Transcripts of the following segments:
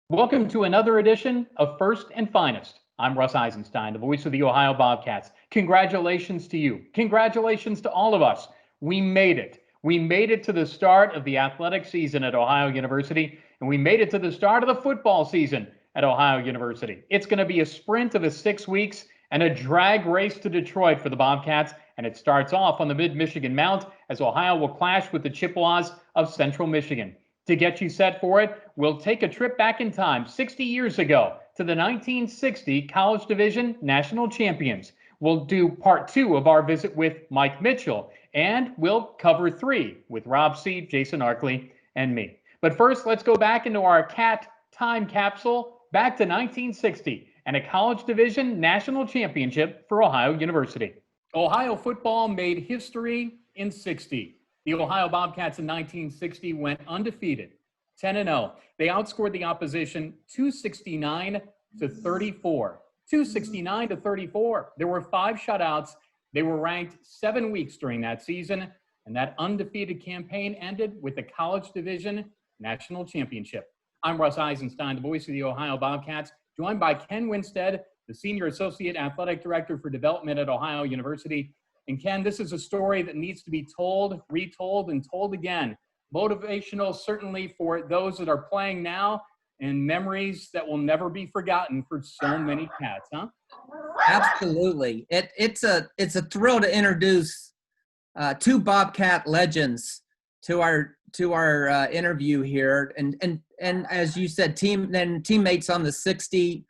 Welcome to another edition of First and Finest. I'm Russ Eisenstein, the voice of the Ohio Bobcats. Congratulations to you. Congratulations to all of us. We made it. We made it to the start of the athletic season at Ohio University, and we made it to the start of the football season at Ohio University. It's going to be a sprint of 6 weeks and a drag race to Detroit for the Bobcats, and it starts off on the Mid-Michigan Mount as Ohio will clash with the Chippewas of Central Michigan. To get you set for it, we'll take a trip back in time 60 years ago to the 1960 College Division National Champions. We'll do part 2 of our visit with Mike Mitchell, and we'll cover 3 with Rob Seed, Jason Arkley, and me. But first, let's go back into our cat time capsule back to 1960 and a College Division National Championship for Ohio University. Ohio football made history in 60. The Ohio Bobcats in 1960 went undefeated, 10-0. They outscored the opposition 269 to 34. 269 to 34. There were 5 shutouts. They were ranked 7 weeks during that season, and that undefeated campaign ended with the College Division National Championship. I'm Russ Eisenstein, the voice of the Ohio Bobcats, joined by Ken Winstead, the Senior Associate Athletic Director for Development at Ohio University. And Ken, this is a story that needs to be told, retold, and told again. Motivational, certainly, for those that are playing now, and memories that will never be forgotten for so many cats, huh? Absolutely. It's a thrill to introduce 2 Bobcat legends to our interview here, and as you said, teammates on the 60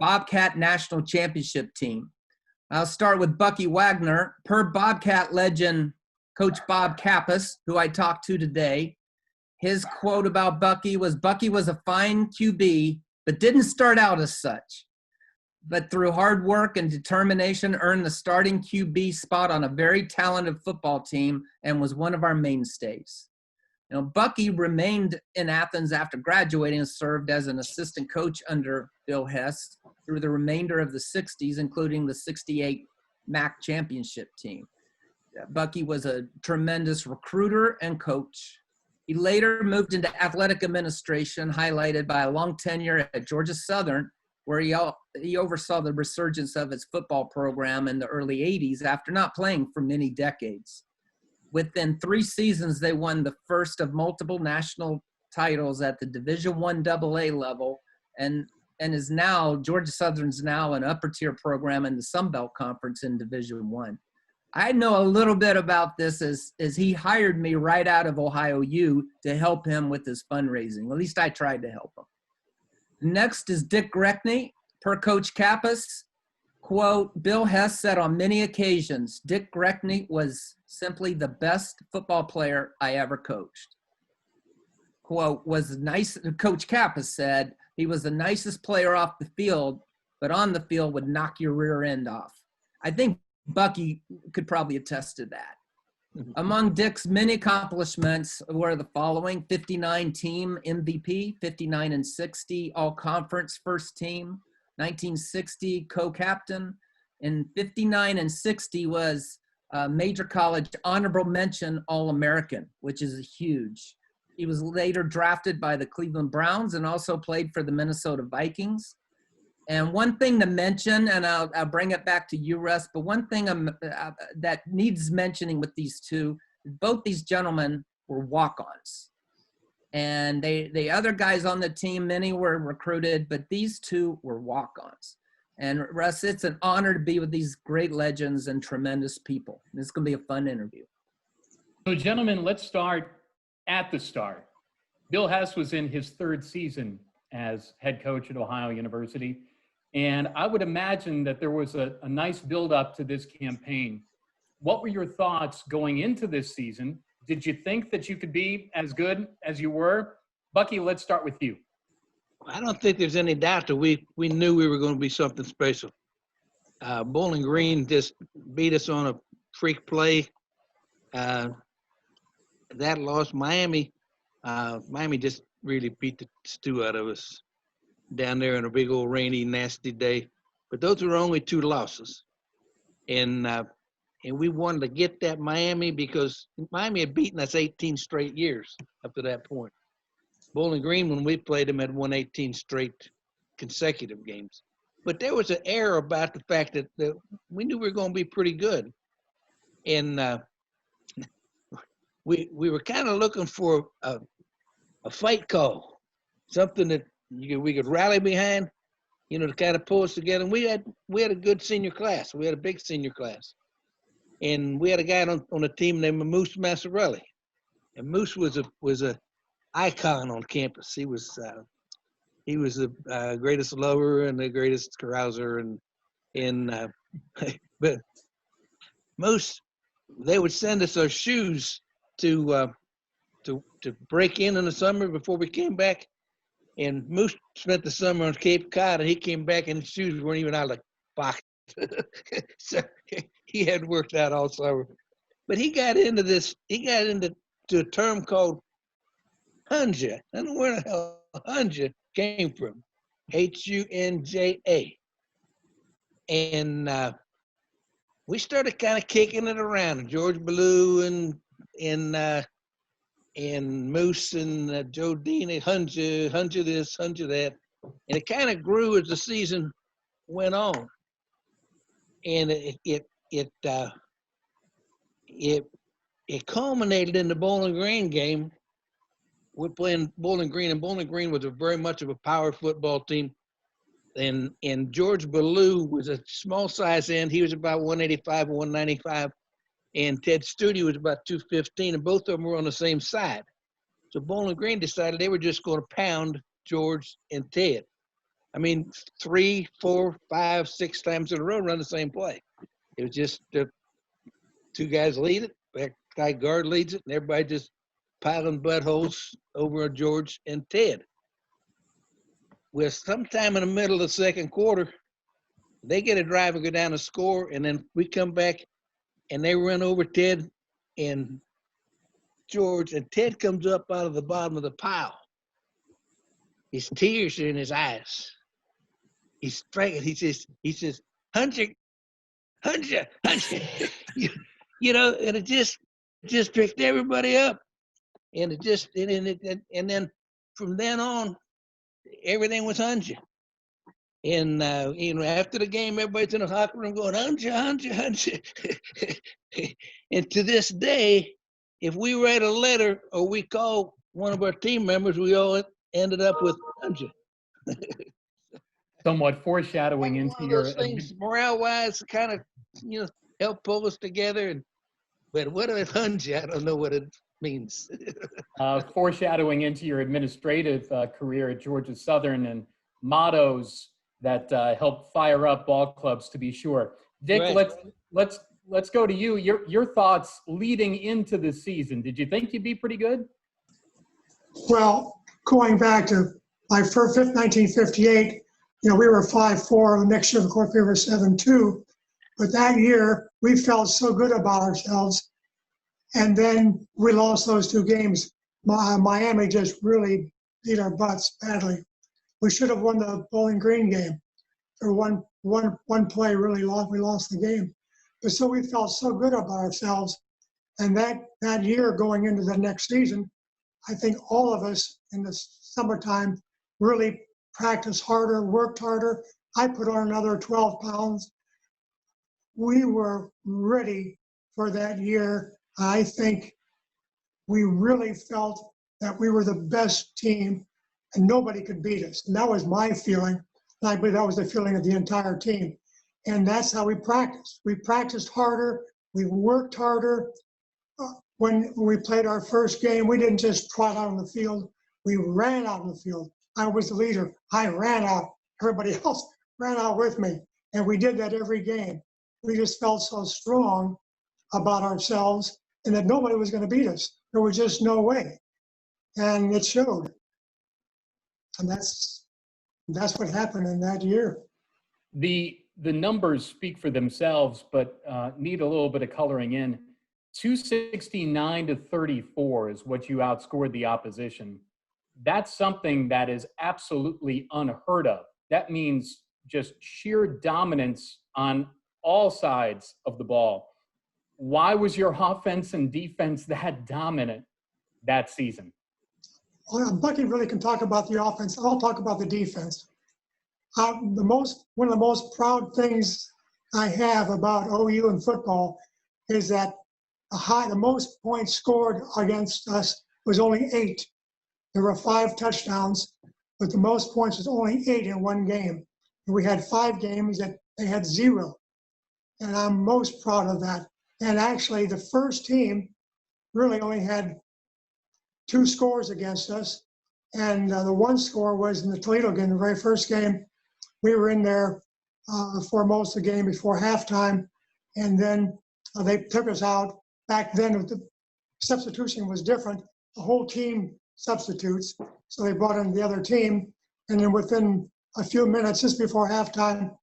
Bobcat National Championship team. I'll start with Bucky Wagner. Per Bobcat legend, Coach Bob Kappas, who I talked to today, his quote about Bucky was a fine QB, but didn't start out as such. But through hard work and determination, earned the starting QB spot on a very talented football team and was one of our mainstays. Bucky remained in Athens after graduating and served as an assistant coach under Bill Hess through the remainder of the 60s, including the 68 MAC championship team. Bucky was a tremendous recruiter and coach. He later moved into athletic administration, highlighted by a long tenure at Georgia Southern, where he oversaw the resurgence of its football program in the early 80s after not playing for many decades. Within 3 seasons, they won the first of multiple national titles at the Division I AA level, and is now, Georgia Southern's now an upper tier program in the Sun Belt Conference in Division I. I know a little bit about this as he hired me right out of Ohio U to help him with his fundraising. At least I tried to help him. Next is Dick Grechny. Per Coach Kappas, quote, Bill Hess said on many occasions, Dick Grechny was simply the best football player I ever coached. Quote, Coach Kappas said, he was the nicest player off the field, but on the field would knock your rear end off. I think Bucky could probably attest to that. Among Dick's many accomplishments were the following: 59 team MVP, 59 and 60 all-conference first team, 1960 co-captain, and 59 and 60 was a major college honorable mention All-American, which is huge. He was later drafted by the Cleveland Browns and also played for the Minnesota Vikings. And one thing to mention, and I'll bring it back to you, Russ, but one thing that needs mentioning with these two, both these gentlemen were walk-ons. And the other guys on the team, many were recruited, but these 2 were walk-ons. And Russ, it's an honor to be with these great legends and tremendous people. This is going to be a fun interview. So, gentlemen, let's start at the start. Bill Hess was in his 3rd season as head coach at Ohio University. And I would imagine that there was a nice build-up to this campaign. What were your thoughts going into this season? Did you think that you could be as good as you were? Bucky, let's start with you. I don't think there's any doubt that we knew we were going to be something special. Bowling Green just beat us on a freak play. That loss, Miami just really beat the stew out of us down there on a big old rainy, nasty day. But those were only 2 losses. And we wanted to get that Miami because Miami had beaten us 18 straight years up to that point. Bowling Green, when we played them, had won 18 straight consecutive games. But there was an air about the fact that we knew we were going to be pretty good. And we were kind of looking for a fight call, something that we could rally behind, to kind of pull us together. And we had a good senior class. We had a big senior class. And we had a guy on the team named Moose Massarelli. And Moose was a icon on campus. He was the greatest lover and the greatest carouser, and but Moose, they would send us our shoes to break in the summer before we came back. And Moose spent the summer on Cape Cod, and he came back and his shoes weren't even out of the box. So he had worked out all summer. But he got into a term called Hunja. I don't know where the hell Hunja came from. Hunja. And we started kind of kicking it around. George Ballou and Moose and Joe Dean, Hunja this, Hunja that. And it kind of grew as the season went on. And it culminated in the Bowling Green game. We're playing Bowling Green, and Bowling Green was very much of a power football team. And George Ballou was a small size end. He was about 185 or 195. And Ted Studi was about 215, and both of them were on the same side. So Bowling Green decided they were just going to pound George and Ted. I mean, 3, 4, 5, 6 times in a row, run the same play. It was just two guys lead it, back guy guard leads it, and everybody just piling buttholes over on George and Ted. Well, sometime in the middle of the second quarter, they get a drive and go down and score, and then we come back, and they run over Ted and George, and Ted comes up out of the bottom of the pile. His tears are in his eyes. He's striking. He says, Hunja. And it just picked everybody up. And and then from then on, everything was Hunja. And after the game, everybody's in the locker room going, Hunja. And to this day, if we write a letter or we call one of our team members, we all ended up with Hunja. Somewhat foreshadowing into one of your those things, morale-wise, kind of help pull us together. But what is Hunja? I don't know what it means. Foreshadowing into your administrative career at Georgia Southern and mottos that help fire up ball clubs, to be sure. Dick, Right. let's go to you. Your thoughts leading into the season. Did you think you'd be pretty good? Well, going back to my fifth 1958, we were 5-4. The next year, of course, we were 7-2. But that year, we felt so good about ourselves. And then we lost those 2 games. Miami just really beat our butts badly. We should have won the Bowling Green game. For one play, we lost the game. But so we felt so good about ourselves. And that year going into the next season, I think all of us in the summertime really practiced harder, worked harder. I put on another 12 pounds. We were ready for that year. I think we really felt that we were the best team and nobody could beat us. And that was my feeling. And I believe that was the feeling of the entire team. And that's how we practiced. We practiced harder. We worked harder. When we played our first game, we didn't just trot out on the field. We ran out on the field. I was the leader. I ran out. Everybody else ran out with me. And we did that every game. We just felt so strong about ourselves and that nobody was going to beat us. There was just no way. And it showed. And that's what happened in that year. The numbers speak for themselves, but need a little bit of coloring in. 269-34 is what you outscored the opposition. That's something that is absolutely unheard of. That means just sheer dominance on all sides of the ball. Why was your offense and defense that dominant that season? Bucky really can talk about the offense. I'll talk about the defense. One of the most proud things I have about OU and football is that the most points scored against us was only 8. There were 5 touchdowns, but the most points was only 8 in one game. And we had 5 games that they had 0. And I'm most proud of that. And actually, the first team really only had 2 scores against us. And the one score was in the Toledo game, the very first game. We were in there for most of the game before halftime. And then they took us out. Back then, the substitution was different. The whole team substitutes. So they brought in the other team. And then within a few minutes, just before halftime,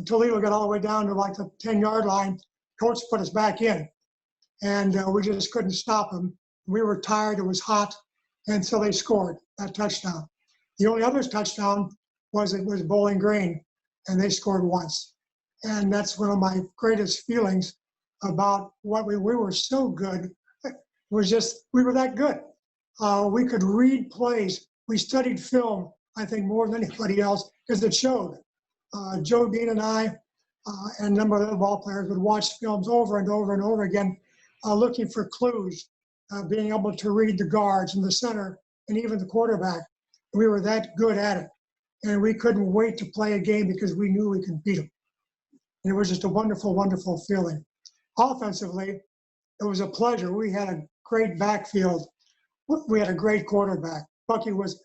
Toledo got all the way down to like the 10-yard line. Coach put us back in. And we just couldn't stop them. We were tired. It was hot. And so they scored that touchdown. The only other touchdown was Bowling Green, and they scored once. And that's one of my greatest feelings about what we were so good. It was just, we were that good. We could read plays. We studied film, I think, more than anybody else, because it showed. Joe Dean and I and a number of other ball players would watch films over and over and over again, looking for clues, being able to read the guards and the center and even the quarterback. We were that good at it. And we couldn't wait to play a game because we knew we could beat them. And it was just a wonderful, wonderful feeling. Offensively, it was a pleasure. We had a great backfield. We had a great quarterback. Bucky was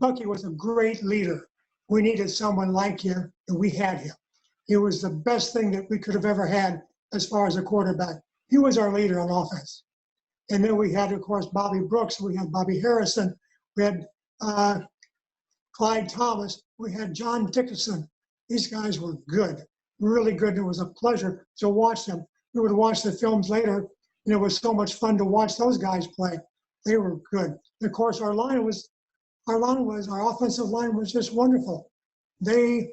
a great leader. We needed someone like him, and we had him. He was the best thing that we could have ever had as far as a quarterback. He was our leader on offense. And then we had, of course, Bobby Brooks. We had Bobby Harrison. We had Clyde Thomas. We had John Dickinson. These guys were good, really good. It was a pleasure to watch them. We would watch the films later, and it was so much fun to watch those guys play. They were good. And of course, our offensive line was just wonderful. They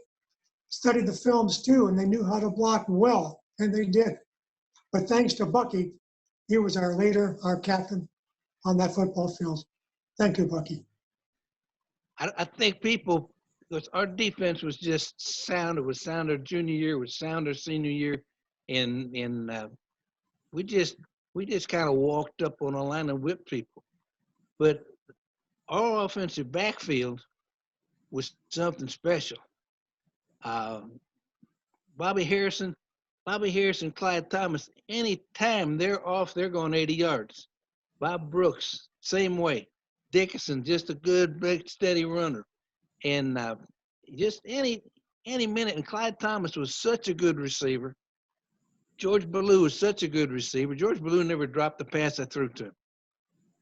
studied the films too, and they knew how to block well, and they did. But thanks to Bucky, he was our leader, our captain on that football field. Thank you, Bucky. I think people, because our defense was just sound. It was sound our junior year, it was sound our senior year, and we just kind of walked up on a line and whipped people. But our offensive backfield was something special. Bobby Harrison, Clyde Thomas, anytime they're off, they're going 80 yards. Bob Brooks, same way. Dickinson, just a good, big, steady runner. And just any minute. And Clyde Thomas was such a good receiver. George Ballou was such a good receiver. George Ballou never dropped the pass I threw to him.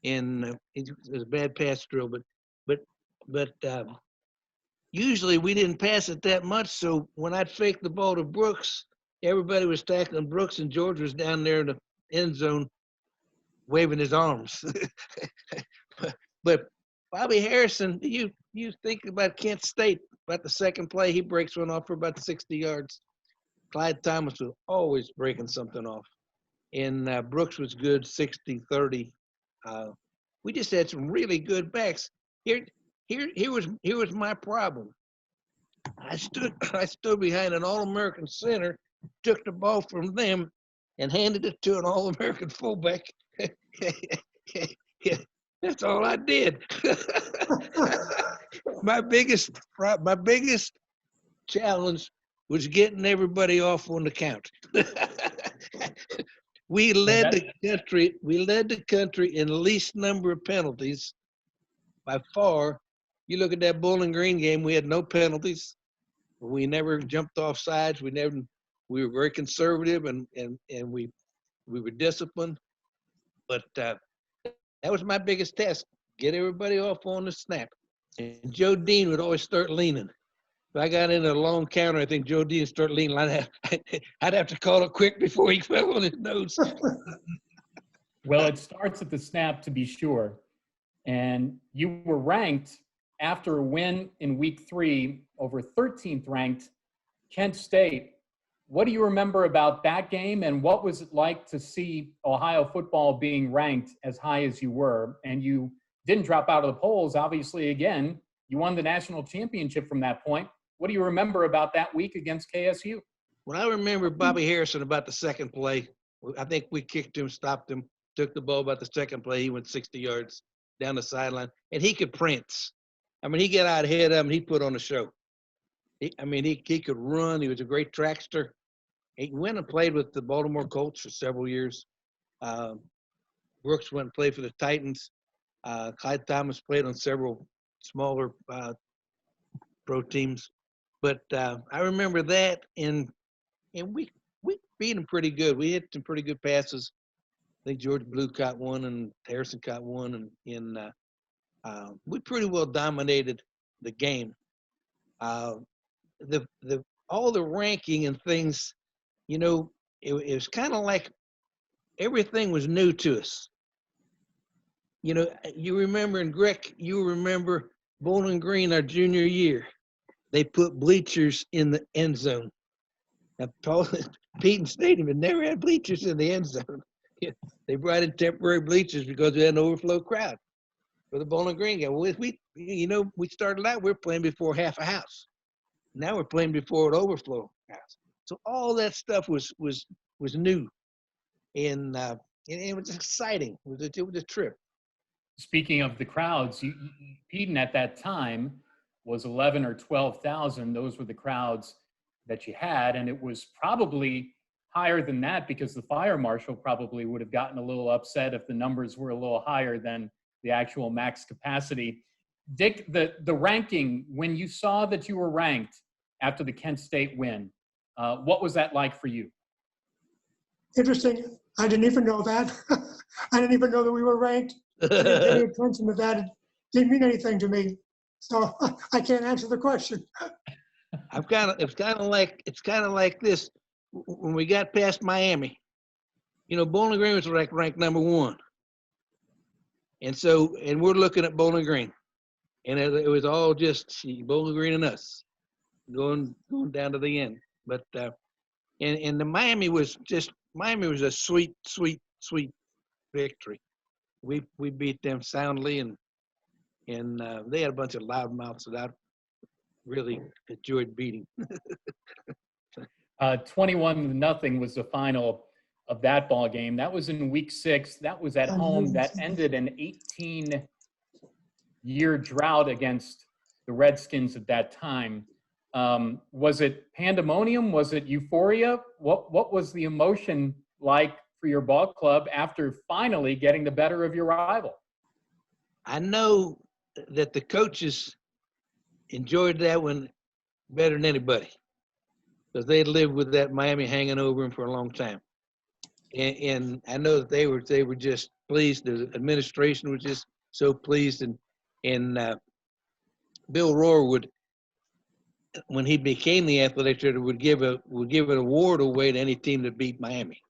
And it was a bad pass drill, but usually we didn't pass it that much. So when I'd fake the ball to Brooks, everybody was tackling Brooks, and George was down there in the end zone waving his arms. But Bobby Harrison, you think about Kent State, about the second play, he breaks one off for about 60 yards. Clyde Thomas was always breaking something off. And Brooks was good, 60, 30. We just had some really good backs. Here was my problem. I stood behind an All-American center, took the ball from them, and handed it to an All-American fullback. That's all I did. My biggest challenge was getting everybody off on the count. We led the country in least number of penalties by far. You look at that Bowling Green game, we had no penalties. We never jumped off sides. We were very conservative and we were disciplined. But that was my biggest test, get everybody off on the snap. And Joe Dean would always start leaning. If I got into a long counter, I think Joe Dean would start leaning. I'd have to call it quick before he fell on his nose. Well, it starts at the snap, to be sure. And you were ranked after a win in week 3 over 13th ranked Kent State. What do you remember about that game, and what was it like to see Ohio football being ranked as high as you were? And you didn't drop out of the polls. Obviously, again, you won the national championship from that point. What do you remember about that week against KSU? Well, I remember Bobby Harrison about the second play. I think we kicked him, stopped him, took the ball about the second play. He went 60 yards down the sideline, and he could prance. I mean, he got out ahead of him. He put on a show. He could run. He was a great trackster. He went and played with the Baltimore Colts for several years. Brooks went and played for the Titans. Clyde Thomas played on several smaller pro teams. But I remember that, and we beat them pretty good. We hit some pretty good passes. I think George Blue caught one, and Harrison caught one, and we pretty well dominated the game. All the ranking and things, you know, it was kind of like everything was new to us. You know, you remember in you remember Bowling Green our junior year. They put bleachers in the end zone. Now, Peyton Stadium had never had bleachers in the end zone. They brought in temporary bleachers because we had an overflow crowd for the Bowling Green game. We started out, we were playing before half a house. Now we're playing before an overflow house. So all that stuff was new, and it was exciting. It was a trip. Speaking of the crowds, Peden at that time was 11 or 12,000. Those were the crowds that you had, and it was probably higher than that because the fire marshal probably would have gotten a little upset if the numbers were a little higher than the actual max capacity. Dick, the ranking, when you saw that you were ranked after the Kent State win, what was that like for you? Interesting. I didn't even know that. I didn't even know that we were ranked. I didn't pay any attention to that. It didn't mean anything to me. So I can't answer the question. It's kind of like this. When we got past Miami, you know, Bowling Green was ranked number 1. And we're looking at Bowling Green. And it was all just Bowling Green and us going down to the end. But and the Miami was a sweet victory. We beat them soundly, and they had a bunch of loudmouths that I really enjoyed beating. 21-0 was the final of that ball game. That was in week 6. That was at home. That ended an 18-year drought against the Redskins at that time. Was it pandemonium? Was it euphoria? What was the emotion like for your ball club after finally getting the better of your rival? I know that the coaches enjoyed that one better than anybody because they lived with that Miami hanging over them for a long time. And I know that they were just pleased. The administration was just so pleased, and Bill Rohr would, when he became the athletic director, would give an award away to any team that beat Miami.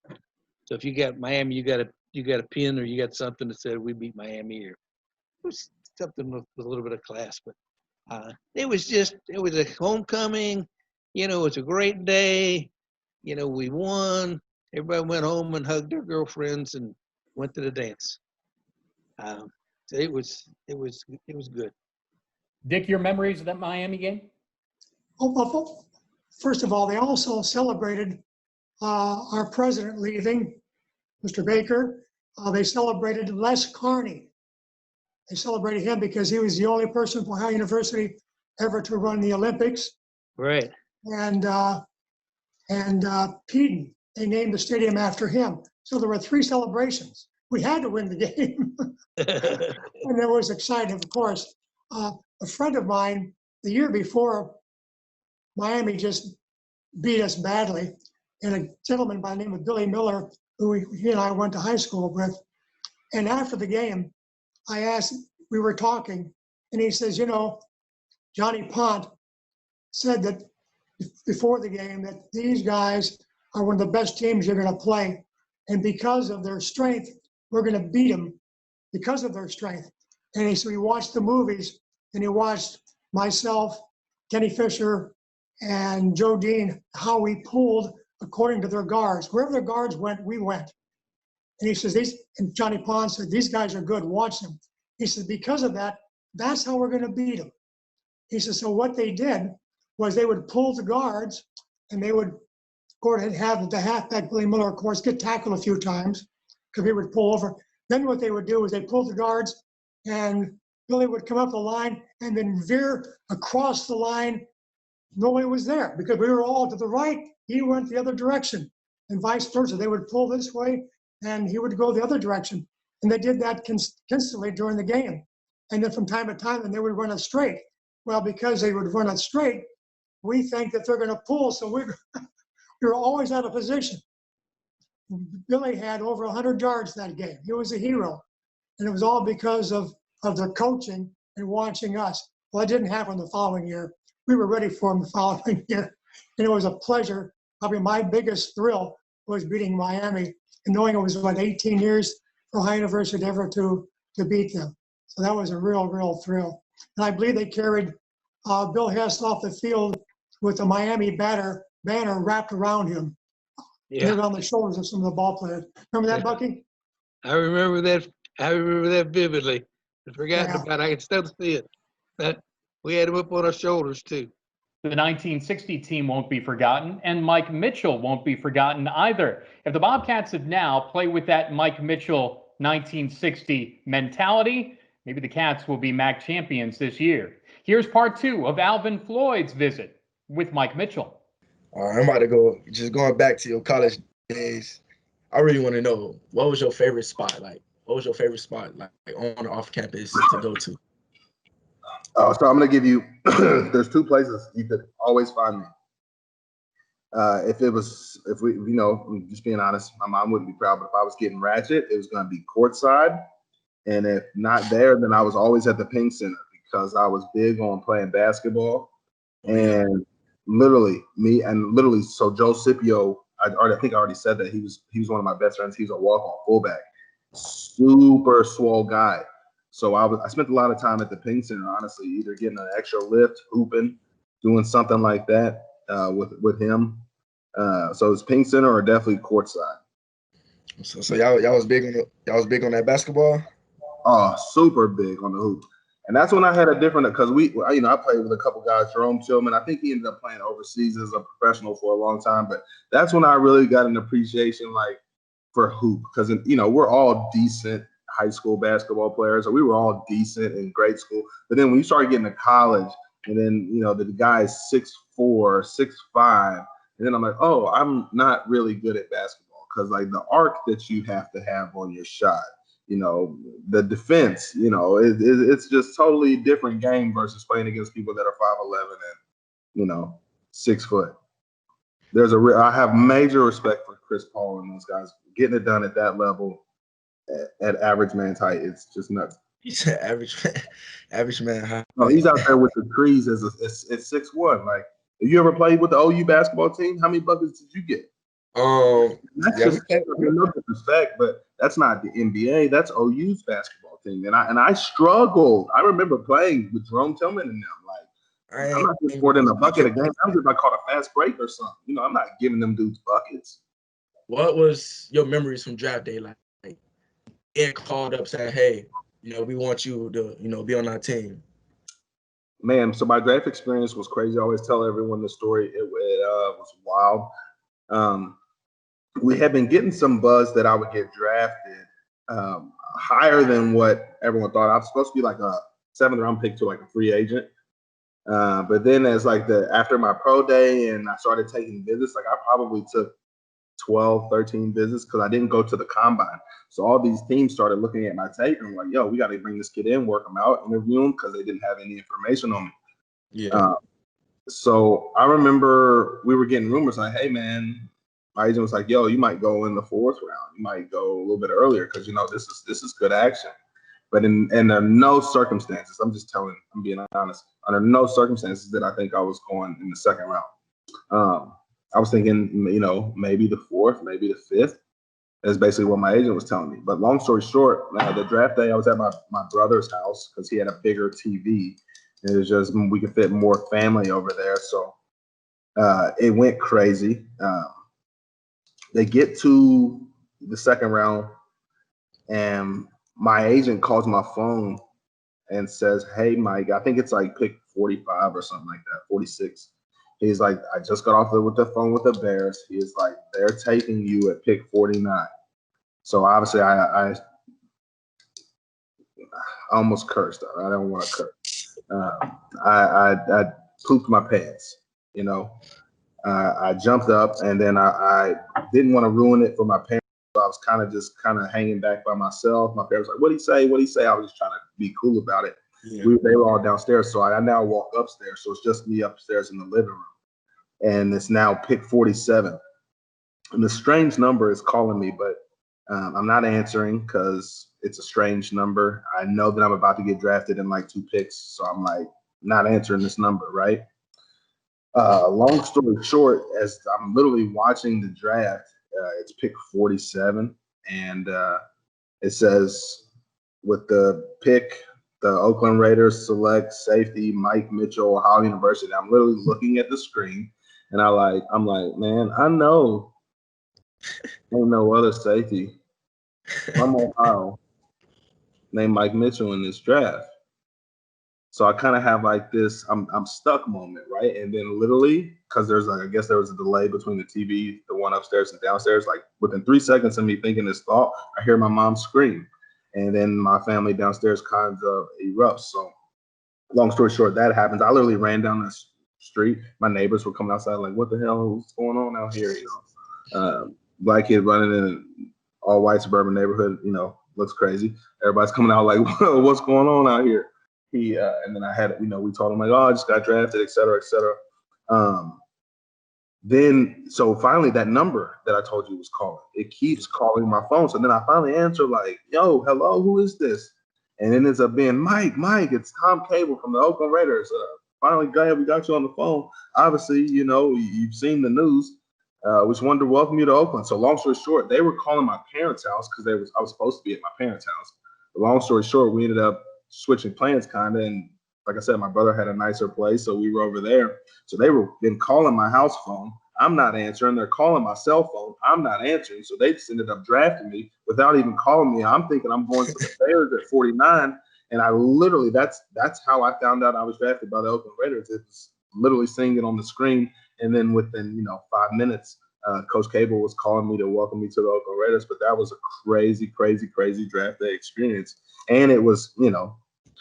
So if you got Miami, you got a pin, or you got something that said we beat Miami, or it was something with a little bit of class. But it was a homecoming. You know, it was a great day. You know, we won. Everybody went home and hugged their girlfriends and went to the dance. So it was good. Dick, your memories of that Miami game? Well, first of all, they also celebrated our president leaving, Mr. Baker. They celebrated Les Carney. They celebrated him because he was the only person from Ohio University ever to run the Olympics. Right. And Peden, they named the stadium after him. So there were 3 celebrations. We had to win the game. And it was exciting, of course. A friend of mine, the year before, Miami just beat us badly. And a gentleman by the name of Billy Miller, who he and I went to high school with. And after the game, I asked, we were talking, and he says, you know, Johnny Pont said that before the game that these guys are one of the best teams you're going to play. And because of their strength, we're going to beat them because of their strength. And he said, we watched the movies, and he watched myself, Kenny Fisher, and Joe Dean, how we pulled according to their guards. Wherever their guards went, we went. And he says, and Johnny Pond said, these guys are good, watch them. He says, because of that, that's how we're going to beat them. He says, so what they did was they would pull the guards and they would go ahead and have the halfback, Billy Miller, of course, get tackled a few times because he would pull over. Then what they would do is they pull the guards and Billy would come up the line and then veer across the line. Nobody was there because we were all to the right. He went the other direction and vice versa. They would pull this way and he would go the other direction. And they did that constantly during the game. And then from time to time, then they would run it straight. Well, because they would run it straight, we think that they're going to pull. So we were always out of position. Billy had over 100 yards that game. He was a hero. And it was all because of the coaching and watching us. Well, it didn't happen the following year. We were ready for him the following year. And it was a pleasure. Probably my biggest thrill was beating Miami and knowing it was, 18 years for Ohio University ever to beat them. So that was a real thrill. And I believe they carried Bill Hess off the field with the Miami banner wrapped around him. Yeah. And on the shoulders of some of the ball players. Remember that, Bucky? I remember that. I remember that vividly. I'd forgotten about it. I can still see it. That we had him up on our shoulders too. The 1960 team won't be forgotten, and Mike Mitchell won't be forgotten either. If the Bobcats of now play with that Mike Mitchell 1960 mentality, maybe the Cats will be MAC champions this year. Here's part 2 of Alvin Floyd's visit with Mike Mitchell. I'm about to go, just going back to your college days. I really want to know, what was your favorite spot? Like, what was your favorite spot, like on or off campus to go to? So I'm going to give you, there's 2 places you could always find me. If just being honest, my mom wouldn't be proud, but if I was getting ratchet, it was going to be courtside. And if not there, then I was always at the Ping Center because I was big on playing basketball. And literally, so Joe Scipio, I think I already said that he was one of my best friends. He was a walk-on fullback, super swole guy. So I spent a lot of time at the Ping Center, honestly, either getting an extra lift, hooping, doing something like that with him. So it's Ping Center or definitely courtside. So y'all was big on that basketball? Oh, super big on the hoop. And that's when I had a different, because I played with a couple guys, Jerome Tillman. I think he ended up playing overseas as a professional for a long time, but that's when I really got an appreciation for hoop, because we're all decent high school basketball players, or we were all decent in grade school. But then when you start getting to college, and then the guy's 6'4", 6'5", and then I'm like, oh, I'm not really good at basketball, because the arc that you have to have on your shot, the defense, it's just totally different game versus playing against people that are 5'11" and 6 foot. I have major respect for Chris Paul and those guys getting it done at that level at average man's height. It's just nuts. He said average man height. No, he's out there with the trees at 6'1". Like, if you ever played with the OU basketball team, how many buckets did you get? That's just no disrespect, but that's not the NBA. That's OU's basketball team, and I struggled. I remember playing with Jerome Tillman and them. I'm not just more than a bucket a game. I'm just caught a fast break or something. I'm not giving them dudes buckets. What was your memories from draft day like? Getting called up saying, "Hey, we want you to be on our team." Man, so my draft experience was crazy. I always tell everyone the story. It was wild. We had been getting some buzz that I would get drafted higher than what everyone thought. I was supposed to be like a 7th round pick to a free agent. But then after my pro day and I started taking visits, I probably took 12, 13 visits because I didn't go to the combine. So all these teams started looking at my tape and like, yo, we got to bring this kid in, work him out, interview him, because they didn't have any information on me. Yeah. So I remember we were getting rumors like, hey, man, my agent was like, yo, you might go in the 4th round. You might go a little bit earlier because, this is good action. But in no circumstances, I'm being honest, under no circumstances did I think I was going in the 2nd round. I was thinking, maybe the 4th, maybe the 5th. That's basically what my agent was telling me. But long story short, the draft day, I was at my brother's house because he had a bigger TV. It was just, we could fit more family over there. So it went crazy. They get to the 2nd round, and my agent calls my phone and says, "Hey, Mike," I think it's like pick 45 or something like that, 46. He's like, "I just got off with the phone with the Bears." He's like, "They're taking you at pick 49." So obviously, I almost cursed. I don't want to curse. I pooped my pants. You know, I jumped up, and then I didn't want to ruin it for my parents. So I was kind of hanging back by myself. My parents were like, "What'd he say? What'd he say?" I was just trying to be cool about it. Yeah. They were all downstairs, so I now walk upstairs. So it's just me upstairs in the living room, and it's now pick 47. And the strange number is calling me, but I'm not answering because it's a strange number. I know that I'm about to get drafted in like 2 picks, so I'm like not answering this number, right? Long story short, as I'm literally watching the draft, it's pick 47, and it says with the pick, the Oakland Raiders select safety Mike Mitchell, Ohio University. I'm literally looking at the screen, and I'm like, man, I know ain't no other safety from Ohio named Mike Mitchell in this draft. So I kind of have like this I'm stuck moment, right? And then literally, because there's like, I guess there was a delay between the TV, the one upstairs and downstairs, like within 3 seconds of me thinking this thought, I hear my mom scream. And then my family downstairs kind of erupts. So long story short, that happens. I literally ran down the street. My neighbors were coming outside like, "What the hell? What's going on out here?" You know, black kid running in an all white suburban neighborhood, you know, looks crazy. Everybody's coming out like, "What's going on out here?" And then I had, you know, we told him like, "Oh, I just got drafted, et cetera, et cetera." Then, so finally that number that I told you was calling, it keeps calling my phone. So then I finally answer like, "Yo, hello, who is this?" And it ends up being Mike, it's Tom Cable from the Oakland Raiders. Finally, glad we got you on the phone. Obviously, you know, you've seen the news. We just wanted to welcome you to Oakland. So long story short, they were calling my parents' house because I was supposed to be at my parents' house. But long story short, we ended up switching plans kind of. And like I said, my brother had a nicer place, so we were over there. So they were been calling my house phone. I'm not answering. They're calling my cell phone. I'm not answering. So they just ended up drafting me without even calling me. I'm thinking I'm going to the Bears at 49. And I literally, that's how I found out I was drafted by the Oakland Raiders. It was literally seeing it on the screen. And then within, 5 minutes, Coach Cable was calling me to welcome me to the Oakland Raiders. But that was a crazy, crazy, crazy draft day experience. And it was,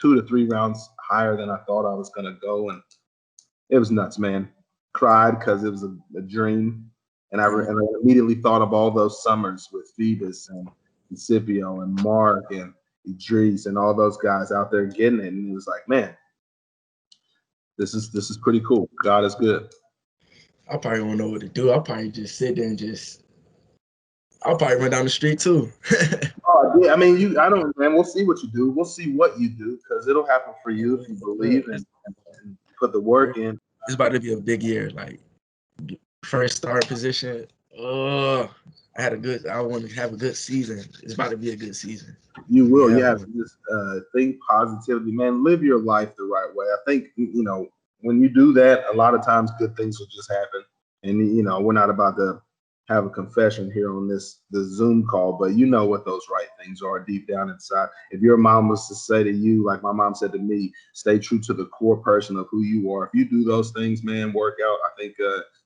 2 to 3 rounds higher than I thought I was going to go. And it was nuts, man. Cried because it was a dream. And I immediately thought of all those summers with Phoebus and Scipio and Mark and Idris and all those guys out there getting it. And it was like, man, this is pretty cool. God is good. I probably won't know what to do. I'll probably just sit there and I'll probably run down the street too. Oh yeah, I mean, man. We'll see what you do. We'll see what you do because it'll happen for you if you believe and put the work in. It's about to be a big year. Like first start position. I want to have a good season. It's about to be a good season. You will, yeah. Just think positivity, man. Live your life the right way. I think when you do that, a lot of times good things will just happen. And we're not about to have a confession here on the Zoom call, but you know what those right things are deep down inside. If your mom was to say to you, like my mom said to me, stay true to the core person of who you are. If you do those things, man, work out, I think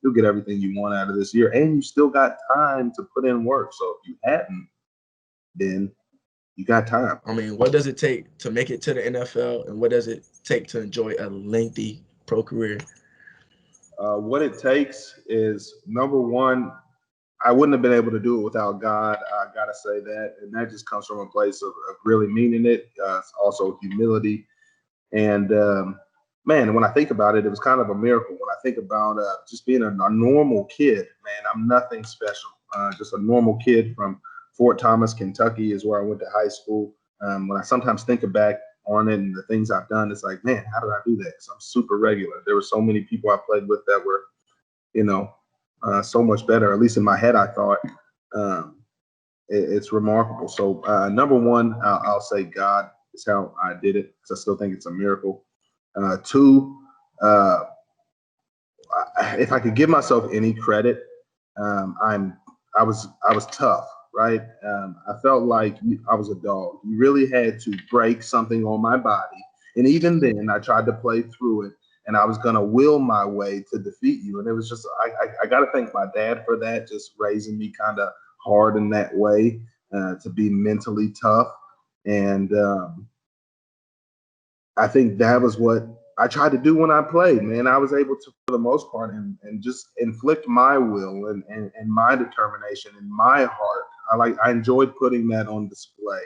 you'll get everything you want out of this year. And you still got time to put in work. So if you hadn't, then you got time. I mean, what does it take to make it to the NFL, and what does it take to enjoy a lengthy pro career? What it takes is, number one, I wouldn't have been able to do it without God. I got to say that. And that just comes from a place of really meaning it. It's also humility. And, man, when I think about it, it was kind of a miracle. When I think about just being a normal kid, man, I'm nothing special. Just a normal kid from Fort Thomas, Kentucky is where I went to high school. When I sometimes think back on it and the things I've done, it's like, man, how did I do that? Because I'm super regular. There were so many people I played with that were, so much better. At least in my head, I thought it's remarkable. So number one, I'll say God is how I did it, because I still think it's a miracle. Two, if I could give myself any credit, I was tough, right? I felt like I was a dog. You really had to break something on my body And even then, I tried to play through it, and I was going to will my way to defeat you. And it was just, I got to thank my dad for that, just raising me kind of hard in that way, to be mentally tough. And I think that was what I tried to do when I played, man. I was able to, for the most part, and just inflict my will and my determination and my heart. I enjoyed putting that on display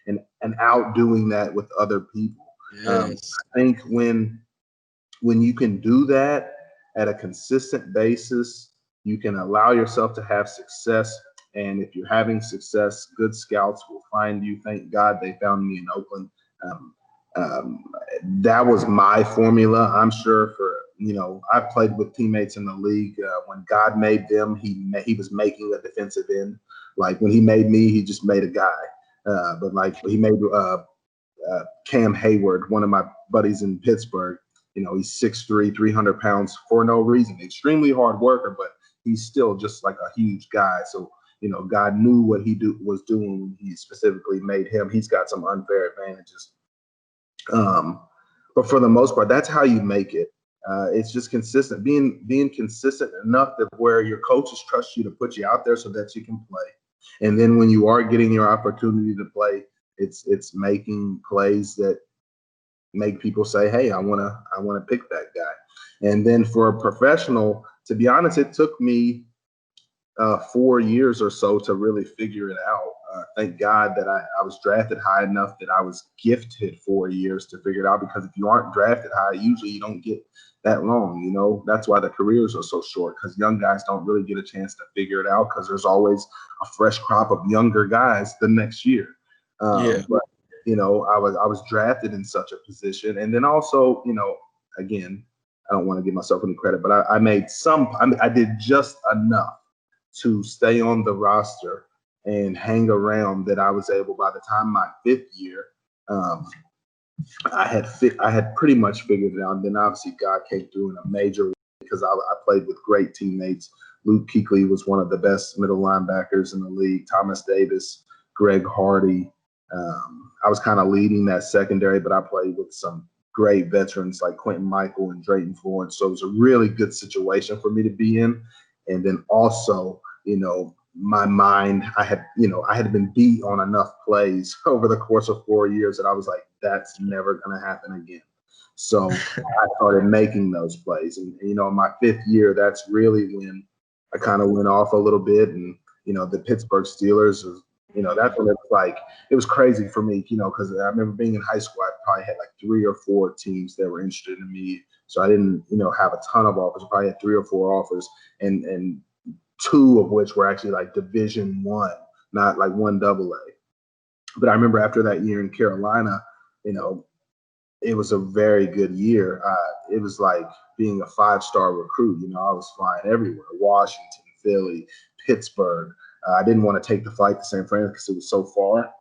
and outdoing that with other people. Yes. I think when you can do that at a consistent basis, you can allow yourself to have success. And if you're having success, good scouts will find you. Thank God they found me in Oakland. That was my formula. I'm sure I've played with teammates in the league. When God made them, he was making a defensive end. Like when he made me, he just made a guy. But like he made Cam Hayward, one of my buddies in Pittsburgh. He's 6'3", 300 pounds for no reason. Extremely hard worker, but he's still just like a huge guy. So, God knew what he was doing when he specifically made him. He's got some unfair advantages. But for the most part, that's how you make it. It's just consistent, being consistent enough that where your coaches trust you to put you out there so that you can play. And then when you are getting your opportunity to play, it's making plays that make people say, hey, I want to pick that guy. And then for a professional, to be honest, it took me 4 years or so to really figure it out. Thank God that I was drafted high enough that I was gifted 4 years to figure it out, because if you aren't drafted high, usually you don't get that long. That's why the careers are so short, because young guys don't really get a chance to figure it out, because there's always a fresh crop of younger guys the next year. But I was drafted in such a position. And then also, again, I don't want to give myself any credit, but I did just enough to stay on the roster and hang around that I was able, by the time my 5th year, I had pretty much figured it out. And then obviously God came through in a major way, because I played with great teammates. Luke Kuechly was one of the best middle linebackers in the league. Thomas Davis, Greg Hardy. I was kind of leading that secondary, but I played with some great veterans like Quentin Michael and Drayton Florence. So it was a really good situation for me to be in. And then also, my mind, I had been beat on enough plays over the course of 4 years that I was like, that's never going to happen again. So I started making those plays. And, in my 5th year, that's really when I kind of went off a little bit. And, the Pittsburgh Steelers, that's when it was crazy for me, because I remember being in high school, I probably had like 3 or 4 teams that were interested in me. So I didn't, have a ton of offers. I probably had 3 or 4 offers, and 2 of which were actually like Division I, not like 1AA. But I remember after that year in Carolina, it was a very good year. It was like being a 5-star recruit. I was flying everywhere: Washington, Philly, Pittsburgh. I didn't want to take the flight to San Francisco because it was so far.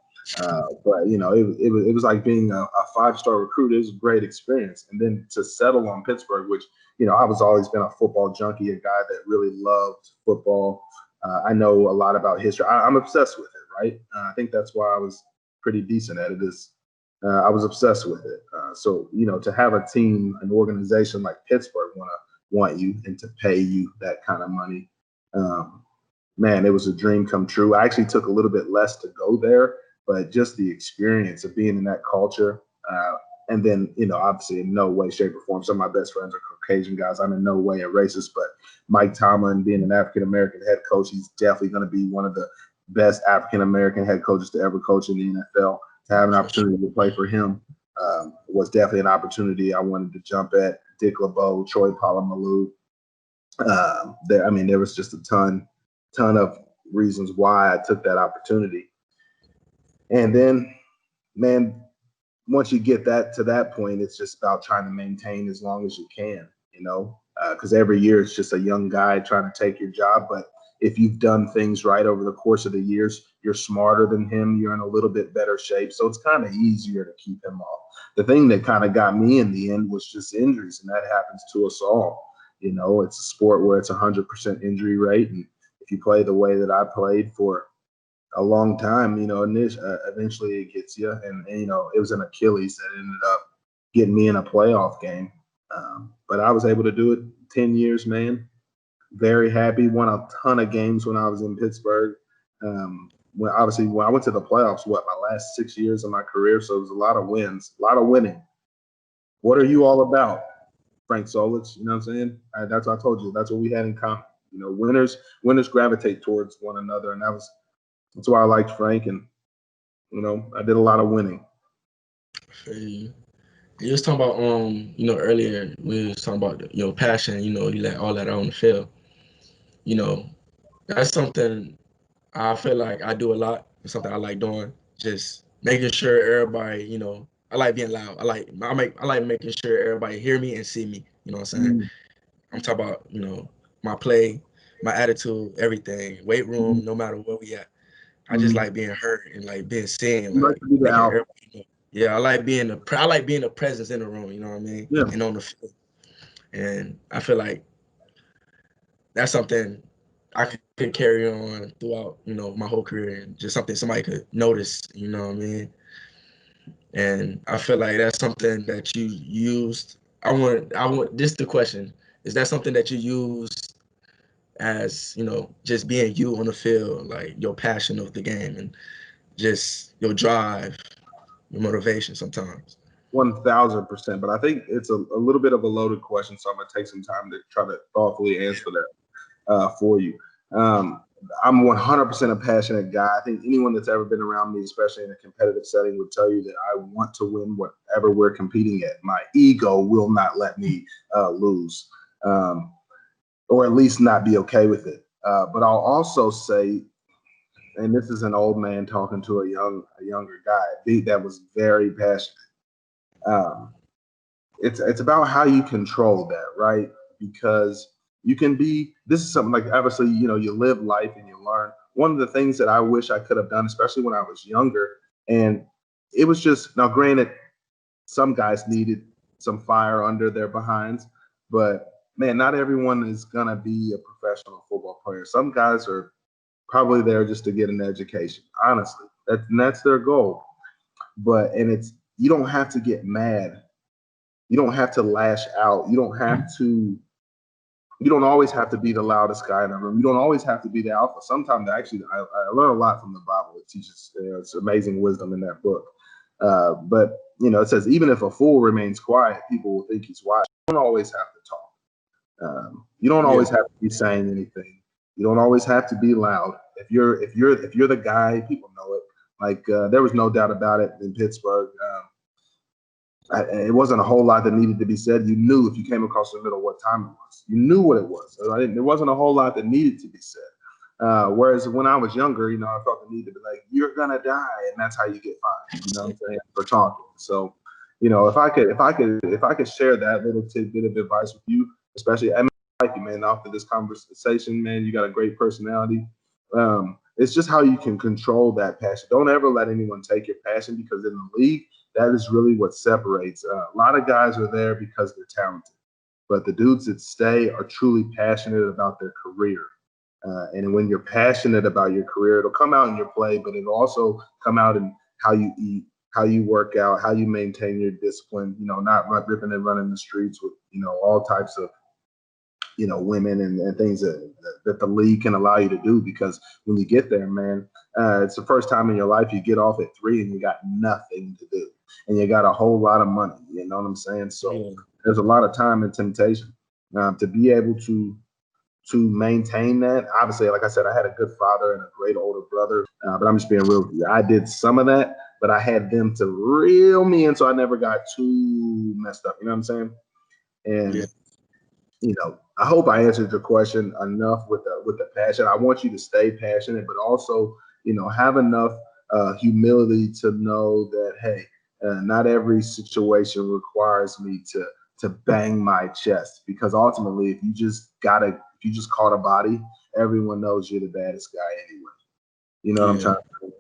But it was like being a 5-star recruit. It was a great experience. And then to settle on Pittsburgh, which, I was always been a football junkie, a guy that really loved football. I know a lot about history. I'm obsessed with it, right? I think that's why I was pretty decent at it. I was obsessed with it. So, to have a team, an organization like Pittsburgh want you and to pay you that kind of money, man, it was a dream come true. I actually took a little bit less to go there, but just the experience of being in that culture. And then, obviously in no way, shape, or form, some of my best friends are Caucasian guys. I'm in no way a racist, but Mike Tomlin, being an African-American head coach, he's definitely going to be one of the best African-American head coaches to ever coach in the NFL. To have an opportunity to play for him was definitely an opportunity I wanted to jump at. Dick LeBeau, Troy Polamalu. There was just a ton of reasons why I took that opportunity. And then, man, once you get to that point, it's just about trying to maintain as long as you can, because every year it's just a young guy trying to take your job. But if you've done things right over the course of the years, you're smarter than him. You're in a little bit better shape. So it's kind of easier to keep him off. The thing that kind of got me in the end was just injuries, and that happens to us all. It's a sport where it's 100% injury rate. And if you play the way that I played for a long time, eventually it gets you. And it was an Achilles that ended up getting me in a playoff game. But I was able to do it 10 years, man. Very happy. Won a ton of games when I was in Pittsburgh. When I went to the playoffs, my last 6 years of my career. So it was a lot of wins, a lot of winning. What are you all about, Frank Solich? You know what I'm saying? That's what I told you. That's what we had in common. You know, winners gravitate towards one another, and that's why I liked Frank. And you know, I did a lot of winning. You was talking about you know, earlier we was talking about your passion. You know, you let all that out on the field. You know, that's something I feel like I do a lot. It's something I like doing. Just making sure everybody, you know, I like being loud. I like making sure everybody hear me and see me. You know what I'm saying? I'm talking about, you know, my play, my attitude, everything, weight room, no matter where we at. I just like being heard and like being seen, You like like to be the making alpha. everybody know. Yeah, I like being a presence in the room. You know what I mean? Yeah. And on the field. And I feel like that's something I could carry on throughout, you know, my whole career, and just something somebody could notice. You know what I mean? And I feel like that's something that you used. I want this the question. Is that something that you use as, you know, just being you on the field, like your passion of the game and just your drive, your motivation sometimes? 1,000%. But I think it's a little bit of a loaded question, so I'm gonna take some time to try to thoughtfully answer that for you. I'm 100% a passionate guy. I think anyone that's ever been around me, especially in a competitive setting, would tell you that I want to win whatever we're competing at. My ego will not let me lose, or at least not be okay with it. But I'll also say, and this is an old man talking to a younger guy that was very passionate. It's about how you control that, right? Because you can be, this is something like, obviously, you know, you live life and you learn. One of the things that I wish I could have done, especially when I was younger, and it was just, now granted, some guys needed some fire under their behinds, but man, not everyone is gonna be a professional football player. Some guys are probably there just to get an education, honestly. That's their goal. You don't have to get mad. You don't have to lash out. You don't always have to be the loudest guy in the room. You don't always have to be the alpha. Sometimes actually, I learn a lot from the Bible. It teaches, it's amazing wisdom in that book. But you know, it says, even if a fool remains quiet, people will think he's wise. You don't always have to talk. You don't always have to be saying anything. You don't always have to be loud. If you're the guy, people know it. Like there was no doubt about it in Pittsburgh. It wasn't a whole lot that needed to be said. You knew if you came across the middle what time it was. You knew what it was. There wasn't a whole lot that needed to be said. Whereas when I was younger, you know, I felt the need to be like, "You're gonna die," and that's how you get fined. You know what I'm saying, for talking. So, you know, if I could share that little tidbit of advice with you, especially, I mean, I like you, man. After this conversation, man, you got a great personality. It's just how you can control that passion. Don't ever let anyone take your passion, because in the league, that is really what separates. A lot of guys are there because they're talented, but the dudes that stay are truly passionate about their career. And when you're passionate about your career, it'll come out in your play, but it'll also come out in how you eat, how you work out, how you maintain your discipline, you know, not ripping and running the streets with, you know, all types of, you know, women and things that the league can allow you to do. Because when you get there, man, it's the first time in your life you get off at 3 and you got nothing to do, and you got a whole lot of money. You know what I'm saying? So there's a lot of time and temptation to be able to maintain that. Obviously, like I said, I had a good father and a great older brother, but I'm just being real with you. I did some of that, but I had them to reel me in, so I never got too messed up. You know what I'm saying? And you know, I hope I answered your question enough with the passion. I want you to stay passionate, but also, you know, have enough humility to know that, hey, not every situation requires me to bang my chest, because ultimately, if you just caught a body, everyone knows you're the baddest guy anyway. You know what I'm trying to say?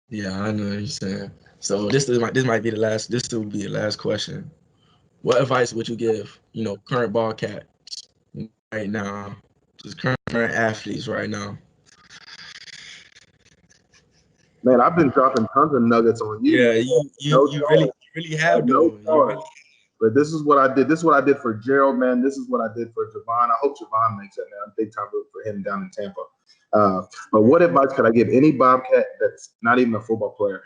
Yeah, I know what you're saying. So this might be the last. This will be the last question. What advice would you give, you know, current Bobcats right now, just current athletes right now? Man, I've been dropping tons of nuggets on you. Yeah, man. you really have No though. charge. But this is what I did. This is what I did for Gerald, man. This is what I did for Javon. I hope Javon makes it, man. I'm big time rooting for him down in Tampa. But what advice could I give any Bobcat that's not even a football player?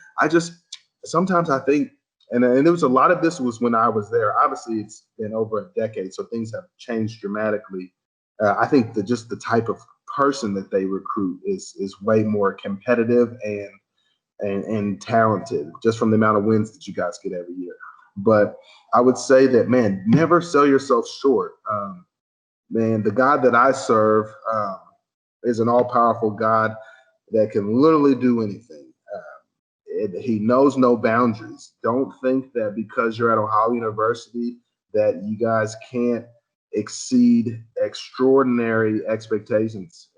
Sometimes I think, and there was a lot of this was when I was there. Obviously, it's been over a decade, so things have changed dramatically. I think that just the type of person that they recruit is way more competitive and talented, just from the amount of wins that you guys get every year. But I would say that, man, never sell yourself short. Man, the God that I serve is an all-powerful God that can literally do anything. He knows no boundaries. Don't think that because you're at Ohio University that you guys can't exceed extraordinary expectations.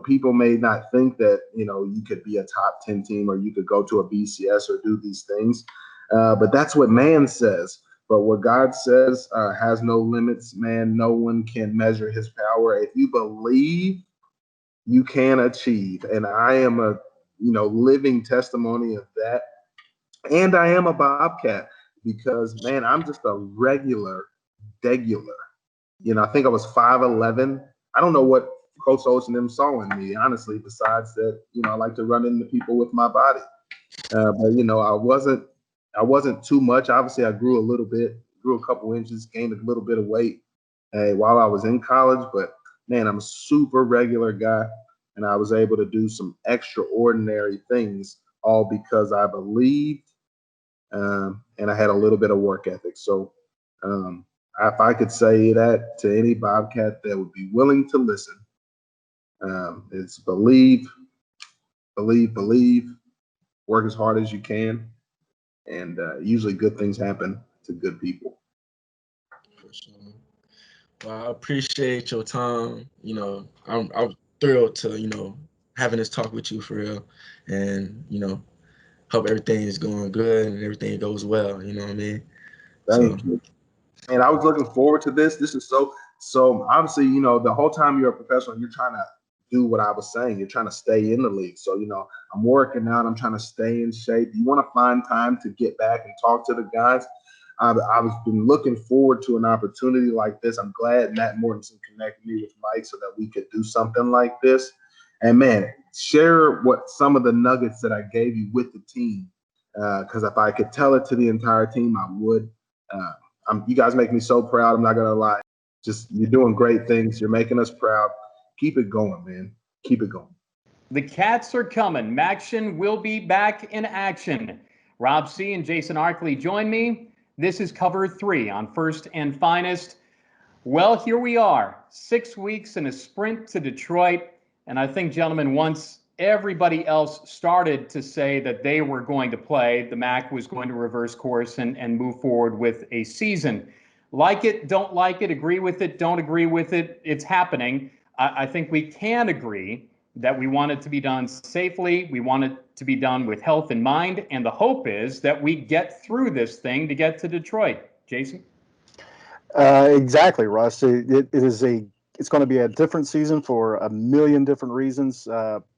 People may not think that, you could be a top 10 team or you could go to a BCS or do these things. But that's what man says. But what God says has no limits, man. No one can measure his power. If you believe, you can achieve. And I am a, living testimony of that. And I am a Bobcat because, man, I'm just a regular. I think I was 5'11". I don't know what Coach Olsen and them saw in me, honestly, besides that, I like to run into people with my body. But I wasn't too much. Obviously, I grew a little bit, grew a couple inches, gained a little bit of weight while I was in college. But, man, I'm a super regular guy, and I was able to do some extraordinary things all because I believed and I had a little bit of work ethic. So if I could say that to any Bobcat that would be willing to listen, it's believe, work as hard as you can, and usually good things happen to good people. For sure. Well, I appreciate your time. I'm thrilled to, having this talk with you for real. And, hope everything is going good and everything goes well. You know what I mean? Thank you. And I was looking forward to this. This is so obviously, the whole time you're a professional, you're trying to do what I was saying. You're trying to stay in the league. So, I'm working out. I'm trying to stay in shape. You want to find time to get back and talk to the guys. I've been looking forward to an opportunity like this. I'm glad Matt Mortensen connected me with Mike so that we could do something like this. And, man, share what some of the nuggets that I gave you with the team. Because if I could tell it to the entire team, I would. You guys make me so proud. I'm not going to lie. Just you're doing great things. You're making us proud. Keep it going, man. Keep it going. The Cats are coming. Maction will be back in action. Rob C. and Jason Arkley join me. This is cover 3 on First and Finest. Well, here we are, 6 weeks in a sprint to Detroit. And I think, gentlemen, once everybody else started to say that they were going to play, the MAC was going to reverse course and move forward with a season. Like it, don't like it, agree with it, don't agree with it, it's happening. I think we can agree that we want it to be done safely. We want it to be done with health in mind. And the hope is that we get through this thing to get to Detroit. Jason? Exactly, Russ. It's going to be a different season for a million different reasons.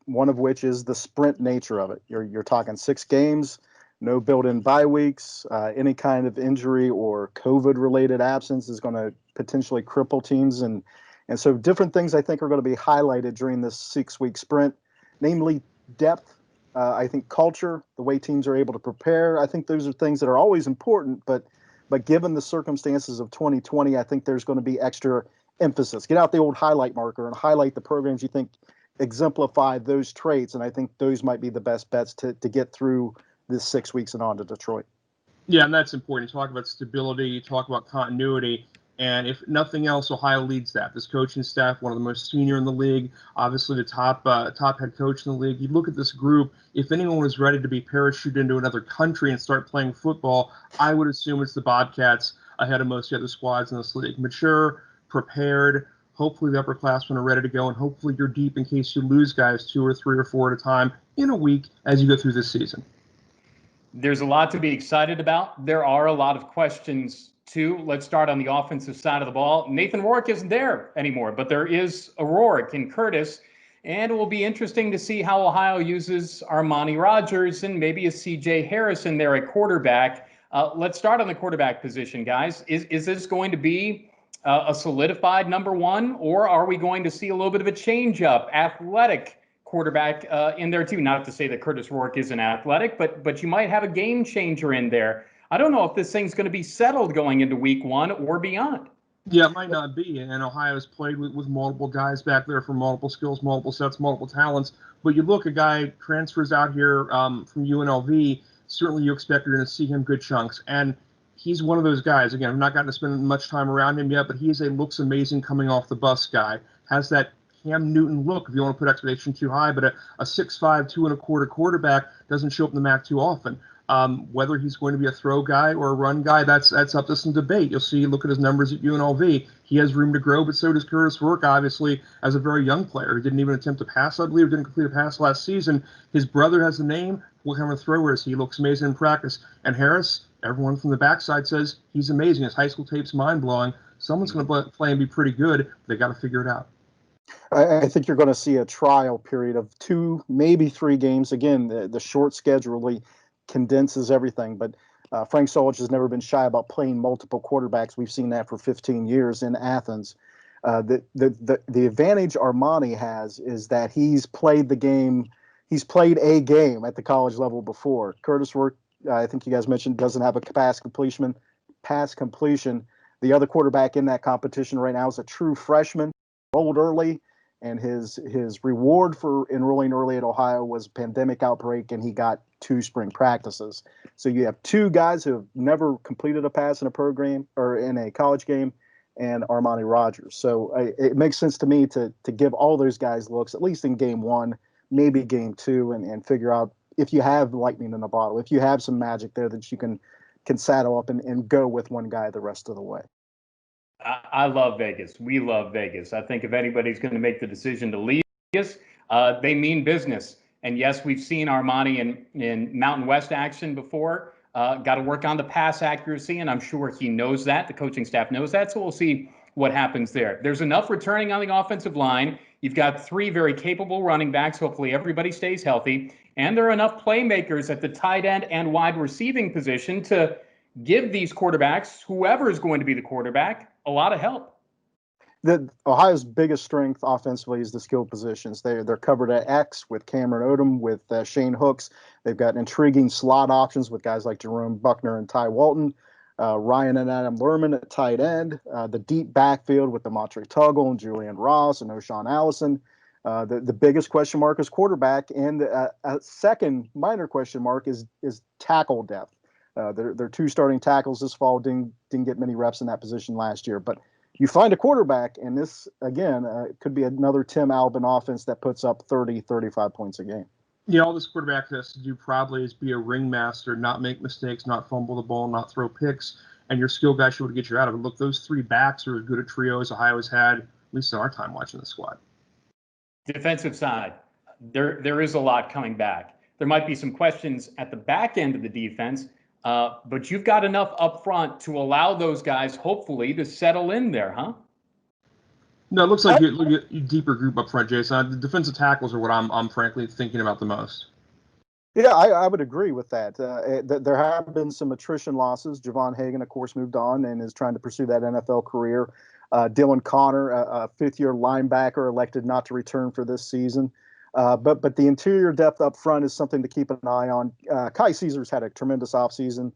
One of which is the sprint nature of it. You're talking 6 games, no built-in bye weeks. Any kind of injury or COVID-related absence is going to potentially cripple teams, and so different things I think are going to be highlighted during this 6-week sprint, namely depth. I think culture, the way teams are able to prepare. I think those are things that are always important, but given the circumstances of 2020, I think there's going to be extra emphasis. Get out the old highlight marker and highlight the programs you think exemplify those traits, and I think those might be the best bets to get through this 6 weeks and on to Detroit. Yeah, and that's important. You talk about stability, you talk about continuity, and if nothing else, Ohio leads that. This coaching staff, one of the most senior in the league, obviously the top head coach in the league. You look at this group, if anyone was ready to be parachuted into another country and start playing football, I would assume it's the Bobcats ahead of most of the other squads in this league. Mature, prepared. Hopefully the upperclassmen are ready to go, and hopefully you're deep in case you lose guys 2 or 3 or 4 at a time in a week as you go through this season. There's a lot to be excited about. There are a lot of questions, too. Let's start on the offensive side of the ball. Nathan Rourke isn't there anymore, but there is O'Rourke and Curtis. And it will be interesting to see how Ohio uses Armani Rogers and maybe a CJ Harrison there at quarterback. Let's start on the quarterback position, guys. Is this going to be a solidified number one, or are we going to see a little bit of a change-up, athletic quarterback in there too? Not to say that Curtis Rourke isn't athletic, but you might have a game changer in there. I don't know if this thing's going to be settled going into week one or beyond. Yeah, it might not be. And Ohio's played with multiple guys back there for multiple skills, multiple sets, multiple talents. But you look, a guy transfers out here from UNLV, certainly you expect you're going to see him good chunks. And he's one of those guys. Again, I've not gotten to spend much time around him yet, but he is a looks amazing coming off the bus guy. Has that Cam Newton look, if you want to put expectation too high, but a 6'5", 2.25" quarterback doesn't show up in the MAC too often. Whether he's going to be a throw guy or a run guy, that's up to some debate. You'll see, look at his numbers at UNLV. He has room to grow, but so does Curtis Rourke, obviously, as a very young player. He didn't even attempt to pass, I believe, didn't complete a pass last season. His brother has the name. What kind of a thrower is he? He looks amazing in practice. And Harris, everyone from the backside says he's amazing. His high school tape's mind-blowing. Someone's going to play and be pretty good. They got to figure it out. I think you're going to see a trial period of 2, maybe 3 games. Again, the short schedule really condenses everything, but Frank Solich has never been shy about playing multiple quarterbacks. We've seen that for 15 years in Athens. The advantage Armani has is that he's played a game at the college level before. Curtis Rourke, I think you guys mentioned, doesn't have a pass completion. The other quarterback in that competition right now is a true freshman, rolled early, and his reward for enrolling early at Ohio was a pandemic outbreak, and he got 2 spring practices. So you have 2 guys who have never completed a pass in a program or in a college game, and Armani Rogers. So it makes sense to me to give all those guys looks, at least in game 1, maybe game 2, and figure out if you have lightning in the bottle, if you have some magic there that you can saddle up and go with one guy the rest of the way. I love Vegas. We love Vegas. I think if anybody's going to make the decision to leave Vegas, they mean business. And yes, we've seen Armani in Mountain West action before. Got to work on the pass accuracy, and I'm sure he knows that. The coaching staff knows that, so we'll see what happens there. There's enough returning on the offensive line. You've got 3 very capable running backs. Hopefully everybody stays healthy. And there are enough playmakers at the tight end and wide receiving position to give these quarterbacks, whoever is going to be the quarterback, a lot of help. Ohio's biggest strength offensively is the skill positions. They're covered at X with Cameron Odom, with Shane Hooks. They've got intriguing slot options with guys like Jerome Buckner and Ty Walton, Ryan and Adam Lerman at tight end, the deep backfield with Demontre Tuggle and Julian Ross and O'Shawn Allison. The biggest question mark is quarterback, and a second minor question mark is tackle depth. Their 2 starting tackles this fall didn't get many reps in that position last year. But you find a quarterback, and this, again, could be another Tim Albin offense that puts up 30, 35 points a game. Yeah, all this quarterback has to do probably is be a ringmaster, not make mistakes, not fumble the ball, not throw picks, and your skill guy should get you out of it. Look, those 3 backs are as good a trio as Ohio's had, at least in our time watching the squad. Defensive side, there is a lot coming back. There might be some questions at the back end of the defense, but you've got enough up front to allow those guys, hopefully, to settle in there, huh? No, it looks like you deeper group up front, Jason. The defensive tackles are what I'm frankly thinking about the most. Yeah, I would agree with that. There have been some attrition losses. Javon Hagan, of course, moved on and is trying to pursue that NFL career. Dylan Connor, a 5th-year linebacker, elected not to return for this season. But the interior depth up front is something to keep an eye on. Kai Caesar's had a tremendous offseason.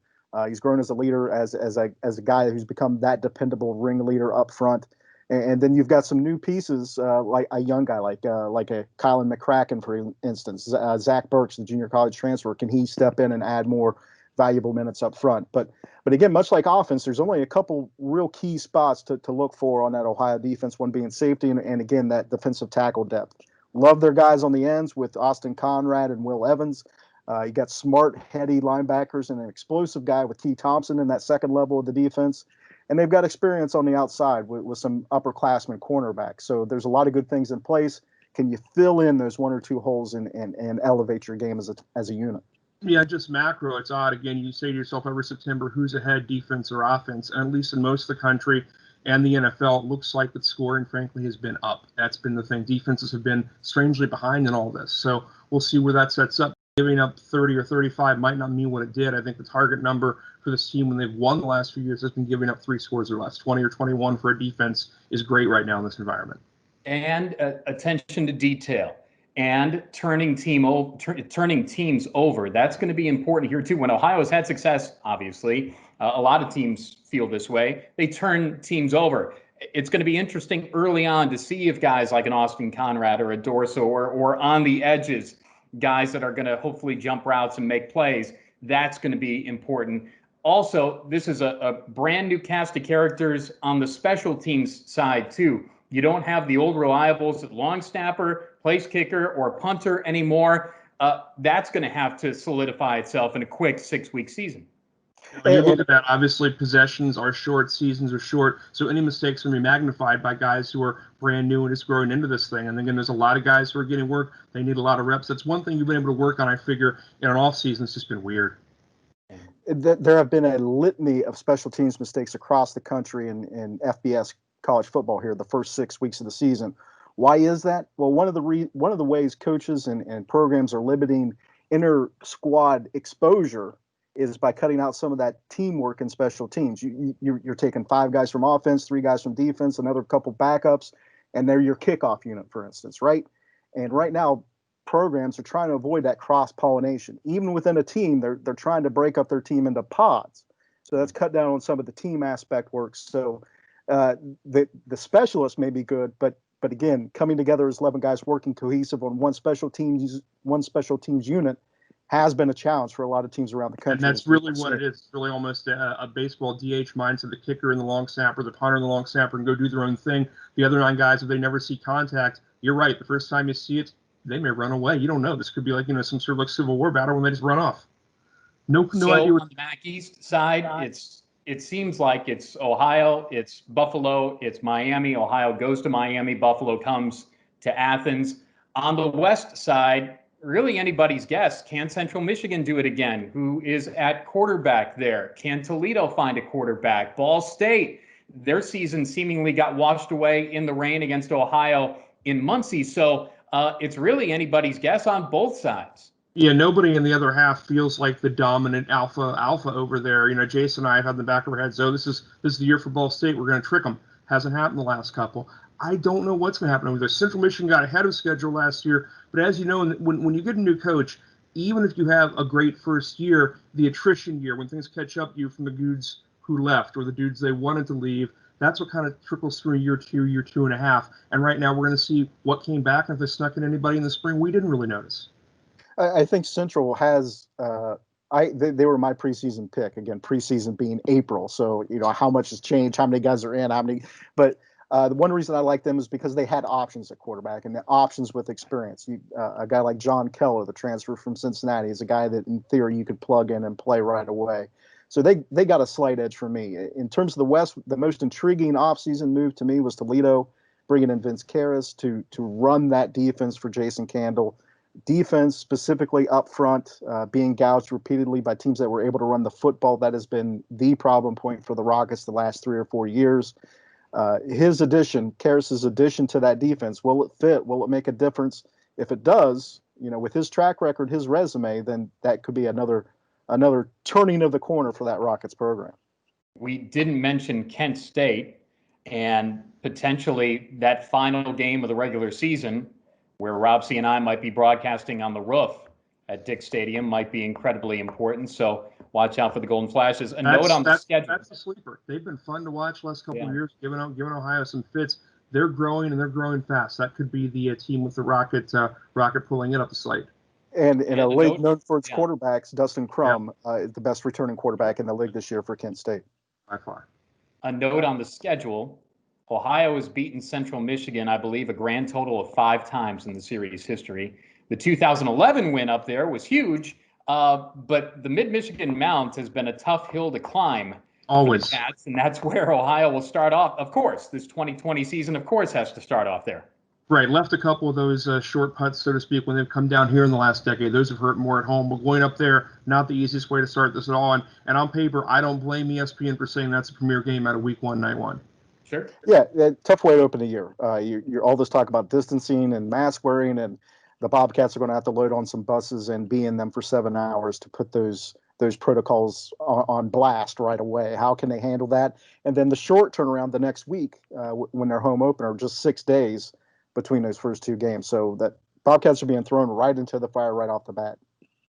He's grown as a leader, as a guy who's become that dependable ringleader up front. And then you've got some new pieces, like a young guy like a Kylan McCracken, for instance. Zach Birch, the junior college transfer, can he step in and add more valuable minutes up front? But again, much like offense, there's only a couple real key spots to look for on that Ohio defense, one being safety and again, that defensive tackle depth. Love their guys on the ends with Austin Conrad and Will Evans. You got smart, heady linebackers and an explosive guy with T. Thompson in that second level of the defense. And they've got experience on the outside with some upperclassmen cornerbacks. So there's a lot of good things in place. Can you fill in those 1 or 2 holes and elevate your game as a unit? Yeah, just macro, it's odd. Again, you say to yourself every September, who's ahead, defense or offense? And at least in most of the country, and the NFL, it looks like that scoring, frankly, has been up. That's been the thing. Defenses have been strangely behind in all this. So we'll see where that sets up. Giving up 30 or 35 might not mean what it did. I think the target number for this team when they've won the last few years has been giving up 3 scores or less. 20 or 21 for a defense is great right now in this environment. And attention to detail and turning teams over. That's going to be important here too. When Ohio's had success, obviously, a lot of teams feel this way. They turn teams over. It's going to be interesting early on to see if guys like an Austin Conrad or a Dorso or on the edges, guys that are going to hopefully jump routes and make plays. That's going to be important. Also, this is a brand new cast of characters on the special teams side too. You don't have the old reliables at long snapper, place kicker, or punter anymore. That's going to have to solidify itself in a quick 6-week season. When you look at that, obviously possessions are short, seasons are short, so any mistakes are going to be magnified by guys who are brand new and just growing into this thing. And again, there's a lot of guys who are getting work. They need a lot of reps. That's one thing you've been able to work on, I figure, in an off season. It's just been weird. There have been a litany of special teams mistakes across the country in FBS college football here the first 6 weeks of the season. Why is that? Well, one of the ways coaches and programs are limiting inter squad exposure is by cutting out some of that teamwork in special teams. You're taking 5 guys from offense, 3 guys from defense, another couple backups, and they're your kickoff unit, for instance, right? And right now, programs are trying to avoid that cross-pollination. Even within a team, they're trying to break up their team into pods. So that's cut down on some of the team aspect work. So the specialists may be good, but again, coming together as 11 guys working cohesive on one special teams unit has been a challenge for a lot of teams around the country. And that's really what it is. It's really almost a baseball DH mindset. The kicker and the long snapper, the punter and the long snapper can go do their own thing. The other 9 guys, if they never see contact, you're right. The first time you see it, they may run away. You don't know. This could be like, some sort of like Civil War battle when they just run off. No idea. On the MAC East side, it seems like it's Ohio, it's Buffalo, it's Miami. Ohio goes to Miami. Buffalo comes to Athens. On the West side, really anybody's guess. Can Central Michigan do it again? Who is at quarterback there? Can Toledo find a quarterback? Ball State, their season seemingly got washed away in the rain against Ohio in Muncie. So it's really anybody's guess on both sides. Yeah, nobody in the other half feels like the dominant alpha over there. Jason and I have had in the back of our heads, this is the year for Ball State. We're going to trick them. Hasn't happened the last couple. I don't know what's going to happen over there. Central Michigan got ahead of schedule last year, but as you know, when you get a new coach, even if you have a great first year, the attrition year, when things catch up to you from the dudes who left or the dudes they wanted to leave, that's what kind of trickles through year 2.5. And right now we're going to see what came back, and if they snuck in anybody in the spring we didn't really notice. I think Central has they were my preseason pick. Again, preseason being April, so how much has changed, how many guys are in, but the one reason I like them is because they had options at quarterback and the options with experience. A guy like John Keller, the transfer from Cincinnati, is a guy that in theory you could plug in and play right away. So they got a slight edge for me. In terms of the West, the most intriguing offseason move to me was Toledo, bringing in Vince Karras to run that defense for Jason Candle. Defense, specifically up front, being gouged repeatedly by teams that were able to run the football. That has been the problem point for the Rockets the last 3 or 4 years. Karras' addition to that defense, will it fit? Will it make a difference? If it does, with his track record, his resume, then that could be another turning of the corner for that Rockets program. We didn't mention Kent State and potentially that final game of the regular season where Robsy and I might be broadcasting on the roof at Dick Stadium might be incredibly important. So watch out for the Golden Flashes. Note on the schedule. That's a sleeper. They've been fun to watch last couple of years, giving Ohio some fits. They're growing, and they're growing fast. That could be the team with the Rocket pulling it up the slate. And a league known for its quarterbacks, Dustin Crum is the best returning quarterback in the league this year for Kent State. By far. A note on the schedule. Ohio has beaten Central Michigan, I believe, a grand total of 5 times in the series history. The 2011 win up there was huge, but the Mid-Michigan Mount has been a tough hill to climb. Always. For the Cats, and that's where Ohio will start off. Of course, this 2020 season, of course, has to start off there. Right. Left a couple of those short putts, so to speak, when they've come down here in the last decade. Those have hurt more at home. But going up there, not the easiest way to start this at all. And on paper, I don't blame ESPN for saying that's a premier game out of week 1, night 1. Sure. Yeah, tough way to open the year. You're all this talk about distancing and mask wearing, and the Bobcats are going to have to load on some buses and be in them for 7 hours to put those protocols on blast right away. How can they handle that? And then the short turnaround the next week when they're home opener, just 6 days between those first 2 games. So that Bobcats are being thrown right into the fire right off the bat.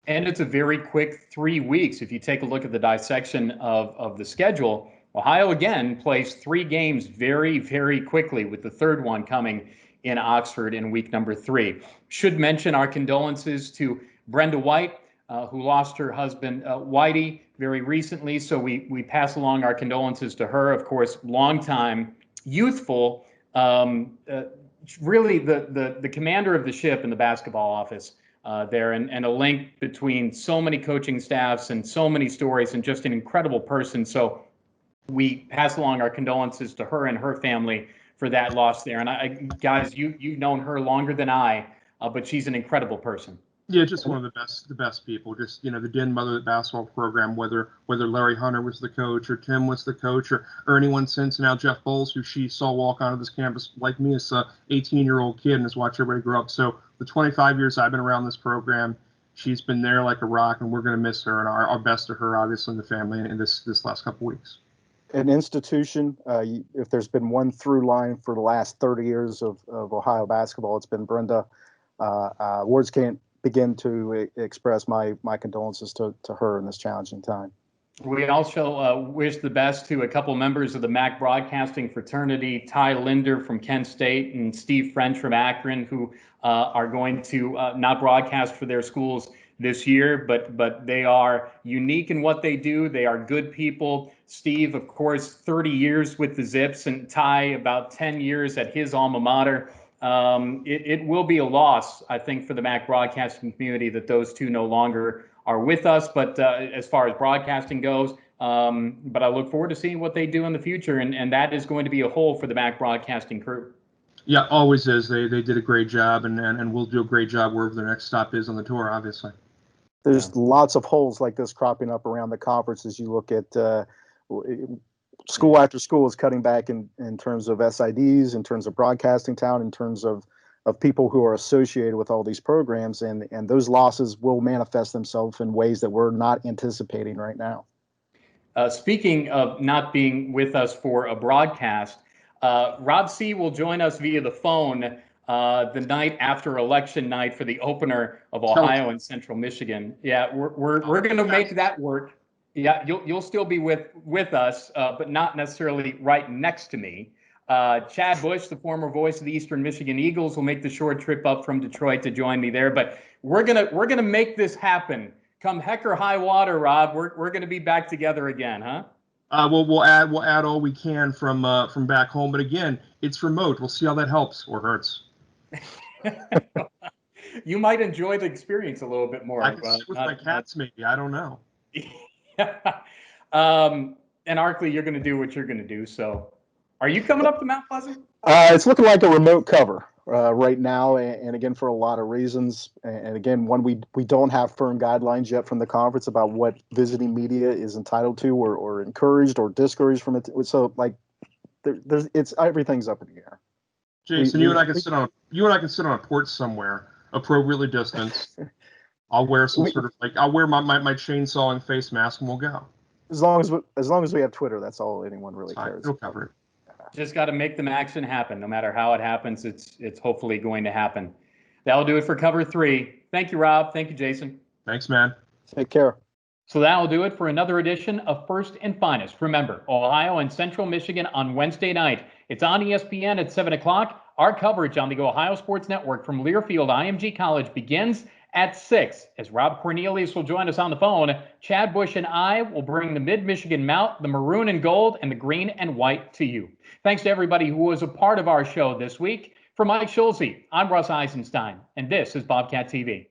And it's a very quick 3 weeks. If you take a look at the dissection of the schedule, Ohio again plays 3 games very, very quickly, with the third one coming in Oxford in week number 3. Should mention our condolences to Brenda White, who lost her husband, Whitey, very recently. So we pass along our condolences to her. Of course, longtime, youthful, really the commander of the ship in the basketball office there, and a link between so many coaching staffs and so many stories, and just an incredible person. So we pass along our condolences to her and her family for that loss there. And guys, you've known her longer than I, but she's an incredible person. Yeah, just one of the best people. Just, the den mother of the basketball program, whether Larry Hunter was the coach or Tim was the coach or anyone since. Now Jeff Bowles, who she saw walk onto this campus like me as a 18-year-old kid and has watched everybody grow up. So the 25 years I've been around this program, she's been there like a rock, and we're going to miss her, and our best to her, obviously, and the family in this last couple weeks. An institution, if there's been one through line for the last 30 years of Ohio basketball, it's been Brenda. Words can't begin to express my condolences to her in this challenging time. We also wish the best to a couple members of the MAC broadcasting fraternity, Ty Linder from Kent State and Steve French from Akron, who are going to not broadcast for their schools this year, but they are unique in what they do. They are good people. Steve, of course, 30 years with the Zips, and Ty about 10 years at his alma mater. It will be a loss, I think, for the MAC broadcasting community that those two no longer are with us. But as far as broadcasting goes, but I look forward to seeing what they do in the future, and that is going to be a hole for the MAC broadcasting crew. Yeah, always is. They did a great job, and will do a great job wherever their next stop is on the tour, obviously. There's lots of holes like this cropping up around the conference as you look at school after school is cutting back in terms of SIDs, in terms of broadcasting talent, in terms of people who are associated with all these programs, and those losses will manifest themselves in ways that we're not anticipating right now. Speaking of not being with us for a broadcast, Rob C. will join us via the phone the night after election night for the opener of Ohio and Central Michigan. Yeah, we're going to make that work. Yeah, you'll still be with us, but not necessarily right next to me. Chad Bush, the former voice of the Eastern Michigan Eagles, will make the short trip up from Detroit to join me there. But we're gonna make this happen. Come heck or high water, Rob. We're gonna be back together again, huh? We'll add all we can from back home. But again, it's remote. We'll see how that helps or hurts. You might enjoy the experience a little bit more. I can sit with my cats, maybe. I don't know. And Arkley, you're going to do what you're going to do. So, are you coming up to Mount Pleasant? It's looking like a remote cover right now, and again for a lot of reasons. And again, one, we don't have firm guidelines yet from the conference about what visiting media is entitled to, or encouraged or discouraged from it. So, like, it's everything's up in the air. Jason, you and I can sit on a porch somewhere, appropriately distanced. I'll wear I'll wear my chainsawing face mask, and we'll go. As long as we have Twitter, that's all anyone really cares. We'll cover it. Just got to make the action happen. No matter how it happens, it's hopefully going to happen. That'll do it for Cover 3. Thank you, Rob. Thank you, Jason. Thanks, man. Take care. So that'll do it for another edition of First and Finest. Remember, Ohio and Central Michigan on Wednesday night. It's on ESPN at 7 o'clock. Our coverage on the Ohio Sports Network from Learfield IMG College begins at 6. As Rob Cornelius will join us on the phone, Chad Bush and I will bring the Mid-Michigan Mount, the maroon and gold, and the green and white to you. Thanks to everybody who was a part of our show this week. For Mike Schulze, I'm Russ Eisenstein, and this is Bobcat TV.